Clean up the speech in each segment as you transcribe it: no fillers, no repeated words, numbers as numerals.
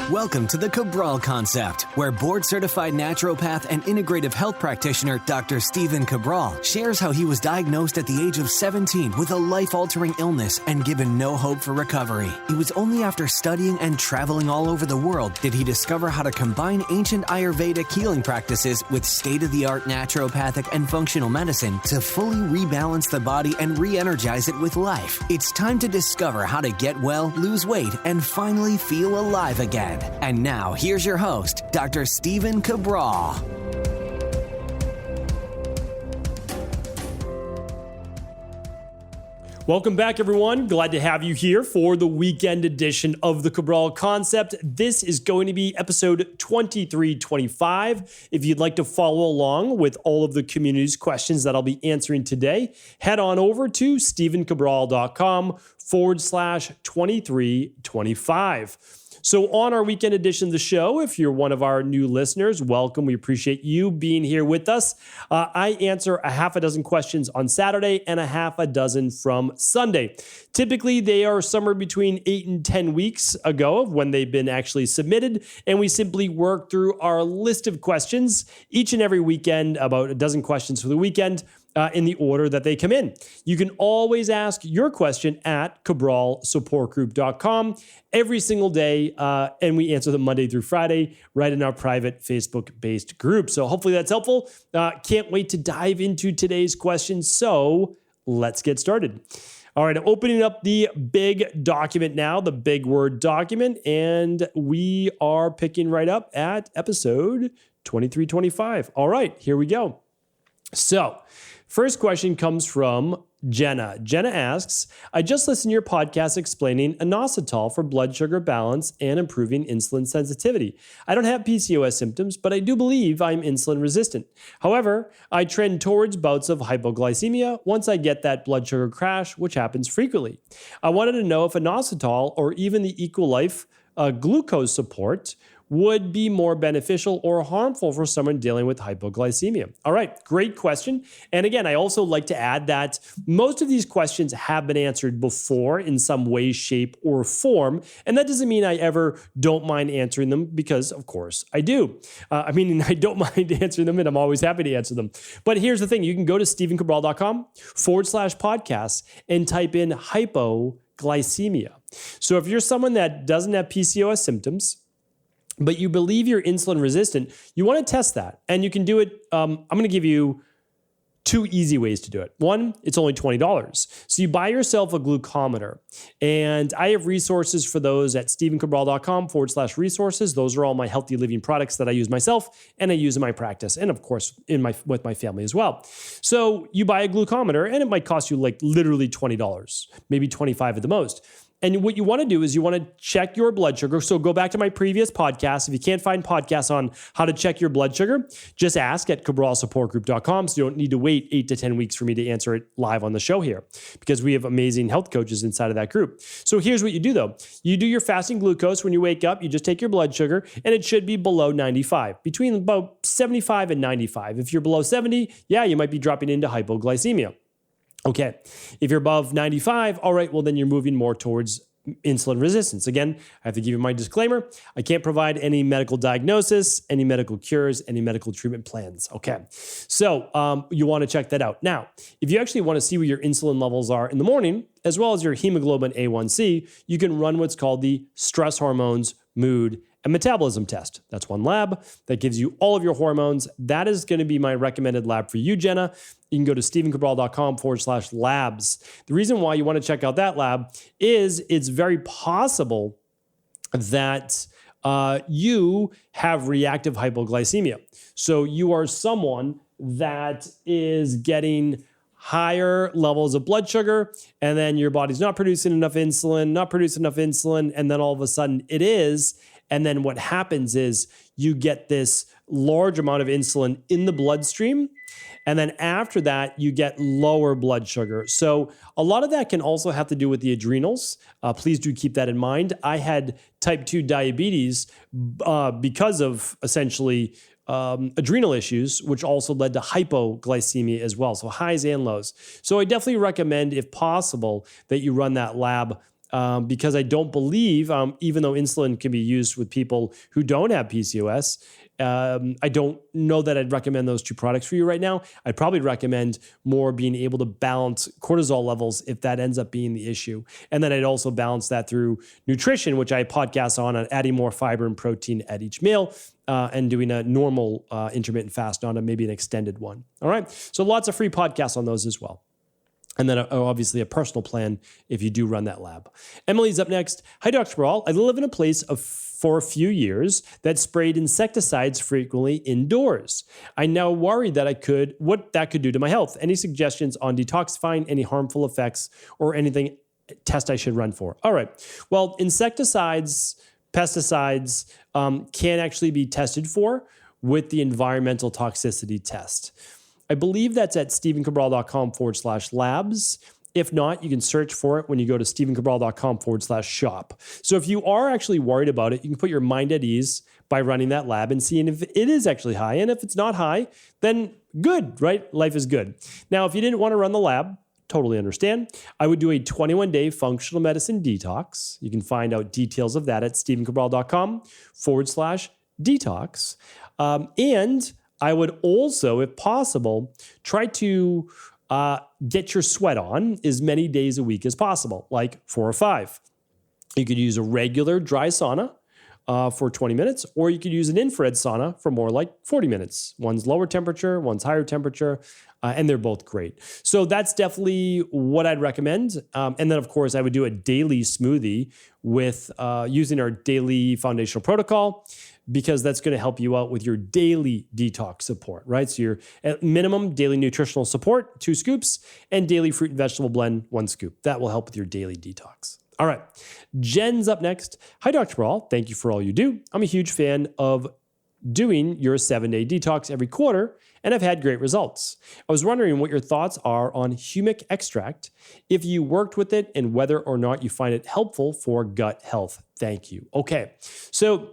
Welcome to the Cabral Concept, where board-certified naturopath and integrative health practitioner Dr. Stephen Cabral shares how he was diagnosed at the age of 17 with a life-altering illness and given no hope for recovery. It was only after studying and traveling all over the world did he discover how to combine ancient Ayurvedic healing practices with state-of-the-art naturopathic and functional medicine to fully rebalance the body and re-energize it with life. It's time to discover how to get well, lose weight, and finally feel alive again. And now, here's your host, Dr. Stephen Cabral. Welcome back, everyone. Glad to have you here for the weekend edition of the Cabral Concept. This is going to be episode 2325. If you'd like to follow along with all of the community's questions that I'll be answering today, head on over to stephencabral.com/2325. So on our weekend edition of the show, if you're one of our new listeners, welcome. We appreciate you being here with us. I answer a half a dozen questions on Saturday and a half a dozen from Sunday. Typically, they are somewhere between 8 and 10 weeks ago of when they've been actually submitted, and we simply work through our list of questions each and every weekend, about a dozen questions for the weekend, in the order that they come in. You can always ask your question at cabralsupportgroup.com every single day, and we answer them Monday through Friday right in our private Facebook-based group. So hopefully that's helpful. Can't wait to dive into today's questions, so let's get started. All right, I'm opening up the big document now, the big Word document, and we are picking right up at episode 2325. All right, here we go. So, first question comes from Jenna. Jenna asks, I just listened to your podcast explaining Inositol for blood sugar balance and improving insulin sensitivity. I don't have PCOS symptoms, but I do believe I'm insulin resistant. However, I trend towards bouts of hypoglycemia once I get that blood sugar crash, which happens frequently. I wanted to know if Inositol or even the EquiLife glucose support would be more beneficial or harmful for someone dealing with hypoglycemia? All right, great question. And again, I also like to add that most of these questions have been answered before in some way, shape, or form. And that doesn't mean I ever don't mind answering them, because of course I do. I don't mind answering them, and I'm always happy to answer them. But here's the thing. You can go to stephencabral.com/podcasts and type in hypoglycemia. So if you're someone that doesn't have PCOS symptoms, but you believe you're insulin resistant, you want to test that. And you can do it. I'm going to give you two easy ways to do it. One, it's only $20. So you buy yourself a glucometer. And I have resources for those at stephencabral.com/resources. Those are all my healthy living products that I use myself and I use in my practice. And of course, with my family as well. So you buy a glucometer and it might cost you like literally $20, maybe $25 at the most. And what you want to do is you want to check your blood sugar. So go back to my previous podcast. If you can't find podcasts on how to check your blood sugar, just ask at cabralsupportgroup.com. So you don't need to wait 8 to 10 weeks for me to answer it live on the show here, because we have amazing health coaches inside of that group. So here's what you do though. You do your fasting glucose when you wake up. You just take your blood sugar and it should be below 95, between about 75 and 95. If you're below 70, you might be dropping into hypoglycemia. Okay, if you're above 95, all right, well then you're moving more towards insulin resistance. Again, I have to give you my disclaimer. I can't provide any medical diagnosis, any medical cures, any medical treatment plans. Okay, so you want to check that out. Now, if you actually want to see where your insulin levels are in the morning, as well as your hemoglobin A1C, you can run what's called the stress hormones, mood, and metabolism test. That's one lab that gives you all of your hormones. That is going to be my recommended lab for you, Jenna. You can go to stephencabral.com/labs. The reason why you want to check out that lab is it's very possible that you have reactive hypoglycemia. So you are someone that is getting higher levels of blood sugar, and then your body's not producing enough insulin, and then all of a sudden it is. And then what happens is you get this large amount of insulin in the bloodstream. And then after that, you get lower blood sugar. So a lot of that can also have to do with the adrenals. Please do keep that in mind. I had type 2 diabetes because of essentially adrenal issues, which also led to hypoglycemia as well. So highs and lows. So I definitely recommend, if possible, that you run that lab because I don't believe, even though insulin can be used with people who don't have PCOS, I don't know that I'd recommend those two products for you right now. I'd probably recommend more being able to balance cortisol levels if that ends up being the issue. And then I'd also balance that through nutrition, which I podcast on adding more fiber and protein at each meal, and doing a normal intermittent fast, not maybe an extended one. All right. So lots of free podcasts on those as well. And then obviously a personal plan if you do run that lab. Emily's up next. Hi, Dr. Cabral. I live in a place for a few years that sprayed insecticides frequently indoors. I now worry that what that could do to my health. Any suggestions on detoxifying, any harmful effects, or anything test I should run for? All right. Well, insecticides, pesticides can actually be tested for with the environmental toxicity test. I believe that's at stephencabral.com/labs. If not, you can search for it when you go to stephencabral.com/shop. So if you are actually worried about it, you can put your mind at ease by running that lab and seeing if it is actually high. And if it's not high, then good, right? Life is good. Now, if you didn't want to run the lab, totally understand. I would do a 21-day functional medicine detox. You can find out details of that at stephencabral.com/detox. And I would also, if possible, try to get your sweat on as many days a week as possible, like 4 or 5. You could use a regular dry sauna for 20 minutes, or you could use an infrared sauna for more like 40 minutes. One's lower temperature, one's higher temperature, and they're both great. So that's definitely what I'd recommend. And then, of course, I would do a daily smoothie with using our daily foundational protocol, because that's going to help you out with your daily detox support, right? So your at minimum daily nutritional support, 2 scoops, and daily fruit and vegetable blend, 1 scoop. That will help with your daily detox. All right. Jen's up next. Hi, Dr. Brawl. Thank you for all you do. I'm a huge fan of doing your 7-day detox every quarter, and I've had great results. I was wondering what your thoughts are on Humic extract, if you worked with it, and whether or not you find it helpful for gut health. Thank you. Okay. So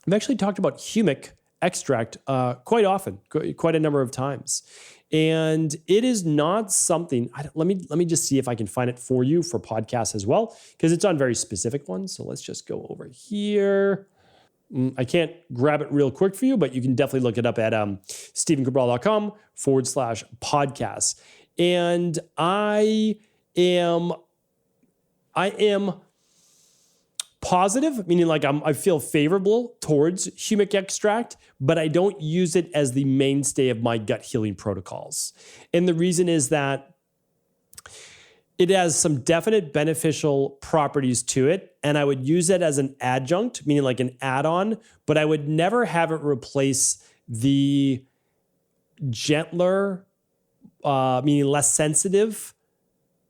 I've actually talked about Humic extract quite often, quite a number of times. And it is not something, let me just see if I can find it for you for podcasts as well, because it's on very specific ones. So let's just go over here. I can't grab it real quick for you, but you can definitely look it up at stephencabral.com/podcast. And I am positive, meaning like I feel favorable towards Humic extract, but I don't use it as the mainstay of my gut healing protocols. And the reason is that it has some definite beneficial properties to it, and I would use it as an adjunct, meaning like an add-on, but I would never have it replace the gentler, meaning less sensitive,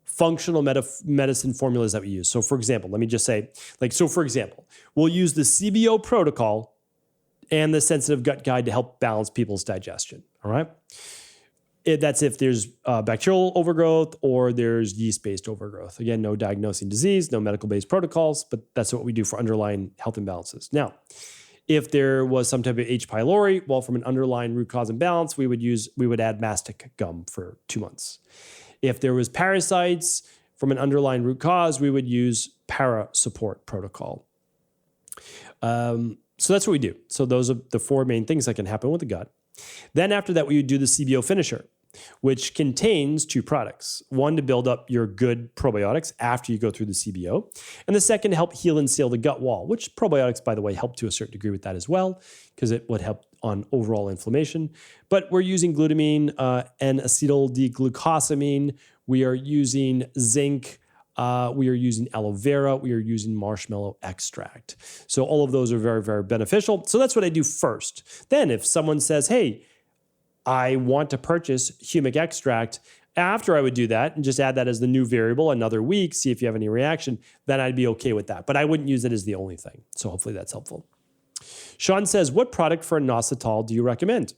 functional medicine formulas that we use. So for example, let me just say, for example, we'll use the CBO protocol and the sensitive gut guide to help balance people's digestion. All right. That's if there's bacterial overgrowth or there's yeast-based overgrowth. Again, no diagnosing disease, no medical-based protocols, but that's what we do for underlying health imbalances. Now, if there was some type of H. pylori, well, from an underlying root cause imbalance, we would add mastic gum for 2 months. If there was parasites from an underlying root cause, we would use para support protocol. So that's what we do. So those are the 4 main things that can happen with the gut. Then after that, we would do the CBO finisher, which contains 2 products. One to build up your good probiotics after you go through the CBO, and the second to help heal and seal the gut wall, which probiotics, by the way, help to a certain degree with that as well, because it would help on overall inflammation. But we're using glutamine and acetyl D-glucosamine. We are using zinc. We are using aloe vera. We are using marshmallow extract. So all of those are very, very beneficial. So that's what I do first. Then if someone says, hey, I want to purchase Humic extract, after I would do that and just add that as the new variable another week, see if you have any reaction, then I'd be okay with that. But I wouldn't use it as the only thing. So hopefully that's helpful. Sean says, what product for Inositol do you recommend?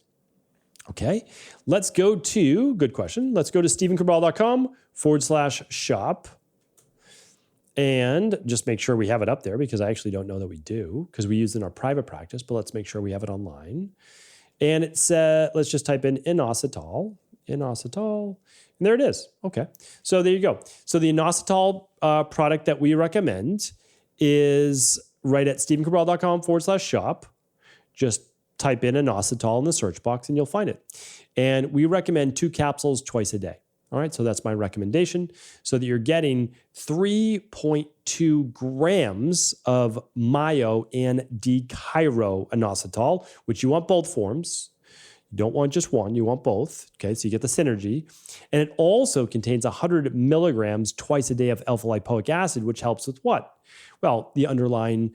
Okay, let's go to, good question. Let's go to stephencabral.com/shop and just make sure we have it up there, because I actually don't know that we do, because we use it in our private practice, but let's make sure we have it online. And it says, let's just type in Inositol, And there it is. Okay. So there you go. So the Inositol product that we recommend is right at stephencabral.com/shop. Just type in Inositol in the search box and you'll find it. And we recommend 2 capsules twice a day. All right, so that's my recommendation, so that you're getting 3.2 grams of myo and inositol, which you want both forms. You don't want just one, you want both. Okay, so you get the synergy. And it also contains 100 milligrams twice a day of alpha lipoic acid, which helps with what? Well, the underlying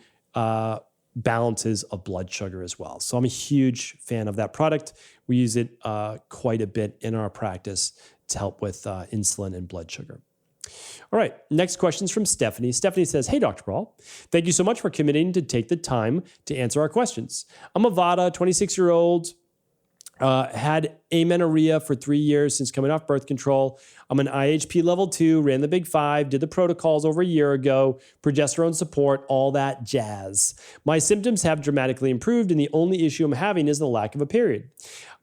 balances of blood sugar as well. So I'm a huge fan of that product. We use it quite a bit in our practice to help with insulin and blood sugar. All right, next question is from Stephanie. Stephanie says, hey, Dr. Brawl, thank you so much for committing to take the time to answer our questions. I'm a Vada, 26-year-old, had amenorrhea for 3 years since coming off birth control. I'm an IHP level 2, ran the Big 5, did the protocols over a year ago, progesterone support, all that jazz. My symptoms have dramatically improved, and the only issue I'm having is the lack of a period.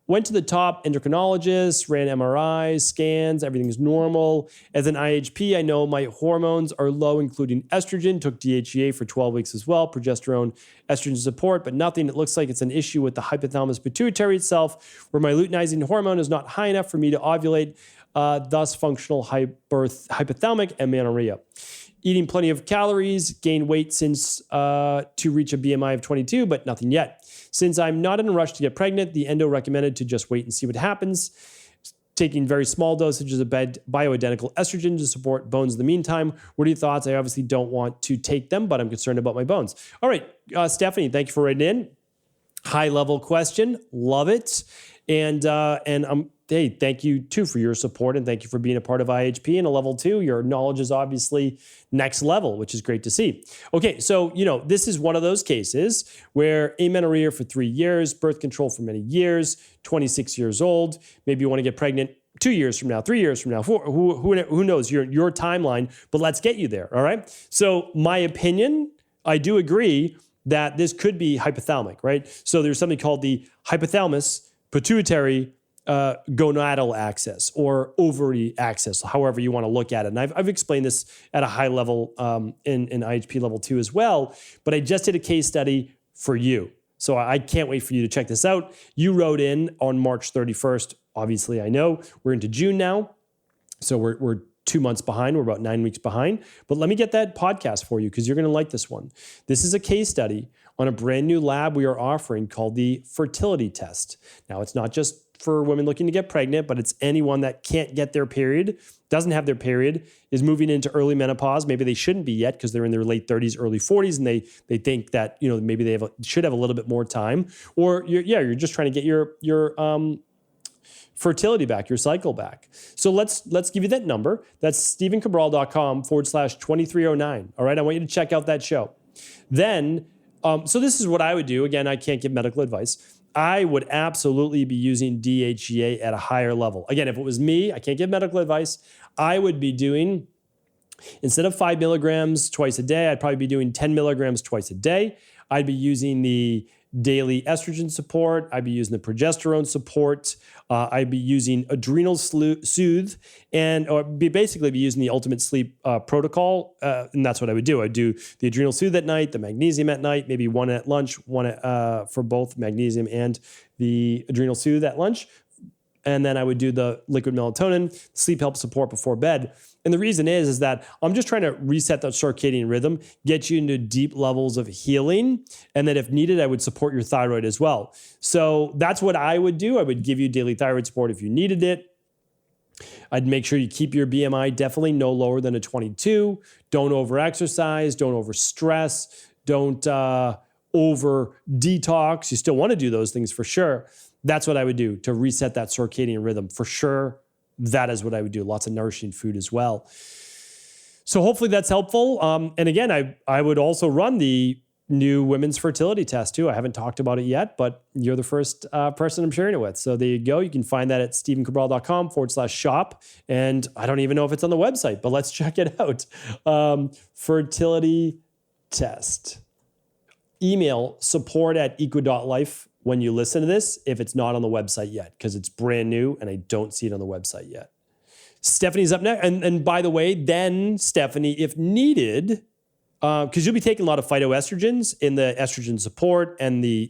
Went to the top endocrinologist, ran MRIs, scans, everything's normal. As an IHP, I know my hormones are low, including estrogen, took DHEA for 12 weeks as well, progesterone, estrogen support, but nothing. It looks like it's an issue with the hypothalamus pituitary itself, where my luteinizing hormone is not high enough for me to ovulate, thus functional hypothalamic amenorrhea. Eating plenty of calories, gained weight since to reach a BMI of 22, but nothing yet. Since I'm not in a rush to get pregnant, the endo recommended to just wait and see what happens. Taking very small dosages of bioidentical estrogen to support bones in the meantime. What are your thoughts? I obviously don't want to take them, but I'm concerned about my bones. All right, Stephanie, thank you for writing in. High level question, love it. And hey, thank you too for your support, and thank you for being a part of IHP and a level 2. Your knowledge is obviously next level, which is great to see. Okay, so this is one of those cases where amenorrhea for 3 years, birth control for many years, 26 years old. Maybe you want to get pregnant 2 years from now, 3 years from now, who knows, your timeline, but let's get you there, all right? So my opinion, I do agree that this could be hypothalamic, right? So there's something called the hypothalamus pituitary gonadal axis or ovary axis, however you want to look at it. And I've explained this at a high level in IHP level 2 as well, but I just did a case study for you. So I can't wait for you to check this out. You wrote in on March 31st. Obviously, I know we're into June now. So we're 2 months behind. We're about 9 weeks behind. But let me get that podcast for you because you're going to like this one. This is a case study on a brand new lab we are offering called the fertility test. Now, it's not just for women looking to get pregnant, but it's anyone that can't get their period, doesn't have their period, is moving into early menopause. Maybe they shouldn't be yet because they're in their late 30s, early 40s, and they think that maybe they should have a little bit more time. Or you're just trying to get your fertility back, your cycle back. So let's give you that number. That's stephencabral.com/2309. All right, I want you to check out that show. Then, so this is what I would do. Again, I can't give medical advice. I would absolutely be using DHEA at a higher level. Again, if it was me, I can't give medical advice. I would be doing, instead of 5 milligrams twice a day, I'd probably be doing 10 milligrams twice a day. I'd be using the daily estrogen support. I'd be using the progesterone support. I'd be using adrenal soothe, or basically be using the ultimate sleep protocol. And that's what I would do. I'd do the adrenal soothe at night, the magnesium at night, maybe one at lunch, one for both magnesium and the adrenal soothe at lunch. And then I would do the liquid melatonin, sleep help support before bed. And the reason is that I'm just trying to reset that circadian rhythm, get you into deep levels of healing. And then if needed, I would support your thyroid as well. So that's what I would do. I would give you daily thyroid support if you needed it. I'd make sure you keep your BMI definitely no lower than a 22. Don't over-exercise. Don't over-stress. Don't over-detox. You still want to do those things for sure. That's what I would do to reset that circadian rhythm. For sure, that is what I would do. Lots of nourishing food as well. So hopefully that's helpful. And again, I would also run the new women's fertility test too. I haven't talked about it yet, but you're the first person I'm sharing it with. So there you go. You can find that at stephencabral.com/shop. And I don't even know if it's on the website, but let's check it out. Fertility test. Email support@equi.life when you listen to this, if it's not on the website yet, because it's brand new and I don't see it on the website yet. Stephanie's up next. And by the way, then Stephanie, if needed, because you'll be taking a lot of phytoestrogens in the estrogen support and the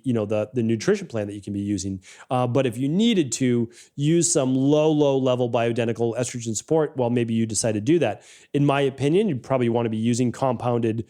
nutrition plan that you can be using. But if you needed to use some low level bioidentical estrogen support, well, maybe you decide to do that. In my opinion, you'd probably want to be using compounded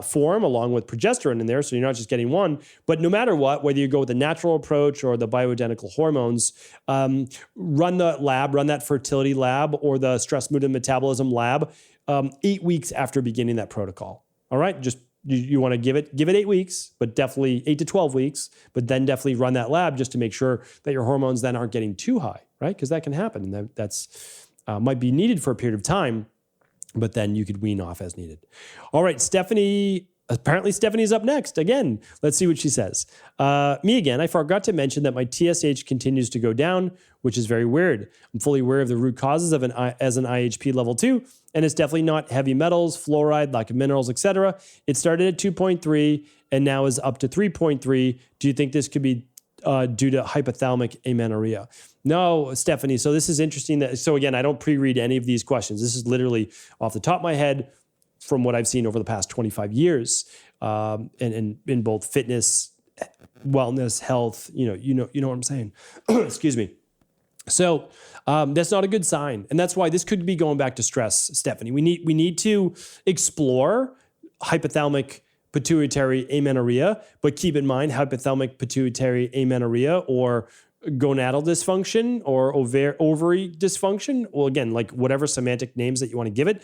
form along with progesterone in there, so you're not just getting one. But no matter what, whether you go with the natural approach or the bioidentical hormones, run that fertility lab or the stress, mood, and metabolism lab 8 weeks after beginning that protocol. All right, just you want to give it 8 weeks, but definitely 8 to 12 weeks, but then definitely run that lab just to make sure that your hormones then aren't getting too high, right? Because that can happen, and that's might be needed for a period of time, but then you could wean off as needed. All right, Stephanie. Apparently Stephanie's up next. Again, let's see what she says. Me again, I forgot to mention that my TSH continues to go down, which is very weird. I'm fully aware of the root causes of as an IHP level 2, and it's definitely not heavy metals, fluoride, lack of minerals, etc. It started at 2.3 and now is up to 3.3. Do you think this could be due to hypothalamic amenorrhea? No, Stephanie. So this is interesting. So again, I don't pre-read any of these questions. This is literally off the top of my head, from what I've seen over the past 25 years, and in both fitness, wellness, health, you know what I'm saying. Excuse me. So that's not a good sign, and that's why this could be going back to stress, Stephanie. We need to explore hypothalamic pituitary amenorrhea, but keep in mind hypothalamic pituitary amenorrhea or gonadal dysfunction or ovary dysfunction. Well, again, like whatever semantic names that you want to give it,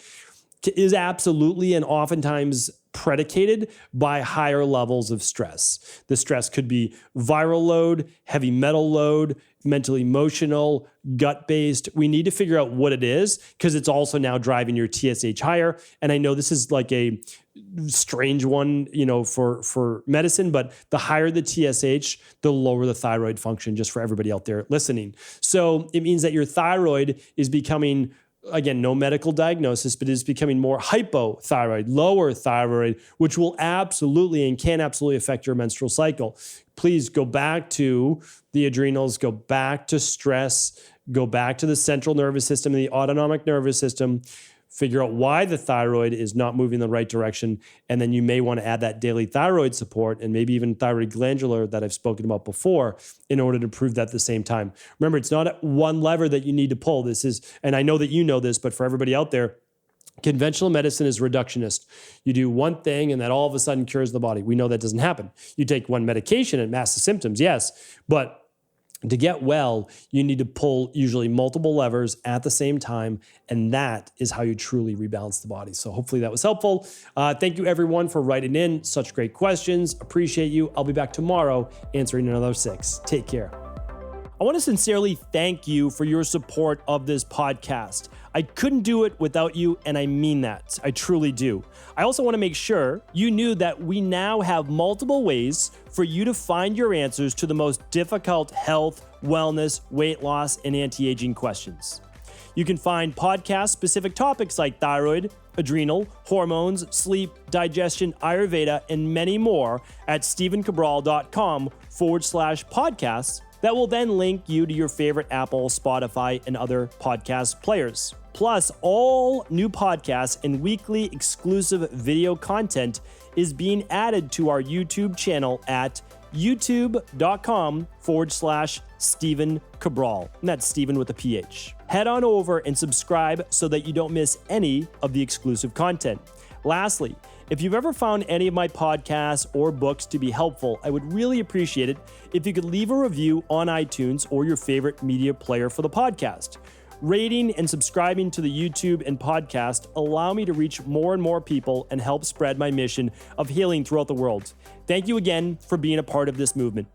is absolutely and oftentimes predicated by higher levels of stress. The stress could be viral load, heavy metal load, mental, emotional, gut-based. We need to figure out what it is because it's also now driving your TSH higher. And I know this is like a strange one, for medicine, but the higher the TSH, the lower the thyroid function, just for everybody out there listening. So it means that your thyroid is becoming, again, no medical diagnosis, but is becoming more hypothyroid, lower thyroid, which will absolutely and can absolutely affect your menstrual cycle. Please go back to the adrenals, go back to stress, go back to the central nervous system and the autonomic nervous system, figure out why the thyroid is not moving in the right direction, and then you may want to add that daily thyroid support and maybe even thyroid glandular that I've spoken about before in order to prove that at the same time. Remember, it's not one lever that you need to pull. This is, and I know that you know this, but for everybody out there, conventional medicine is reductionist. You do one thing and that all of a sudden cures the body. We know that doesn't happen. You take one medication and masks the symptoms, yes, but to get well, you need to pull usually multiple levers at the same time, and that is how you truly rebalance the body. So hopefully that was helpful. Thank you, everyone, for writing in. Such great questions. Appreciate you. I'll be back tomorrow answering another 6. Take care. I want to sincerely thank you for your support of this podcast. I couldn't do it without you, and I mean that. I truly do. I also want to make sure you knew that we now have multiple ways for you to find your answers to the most difficult health, wellness, weight loss, and anti-aging questions. You can find podcast-specific topics like thyroid, adrenal, hormones, sleep, digestion, Ayurveda, and many more at stevencabral.com/podcasts that will then link you to your favorite Apple, Spotify, and other podcast players. Plus, all new podcasts and weekly exclusive video content is being added to our YouTube channel at youtube.com/Steven Cabral. And that's Steven with a PH. Head on over and subscribe so that you don't miss any of the exclusive content. Lastly, if you've ever found any of my podcasts or books to be helpful, I would really appreciate it if you could leave a review on iTunes or your favorite media player for the podcast. Rating and subscribing to the YouTube and podcast allow me to reach more and more people and help spread my mission of healing throughout the world. Thank you again for being a part of this movement.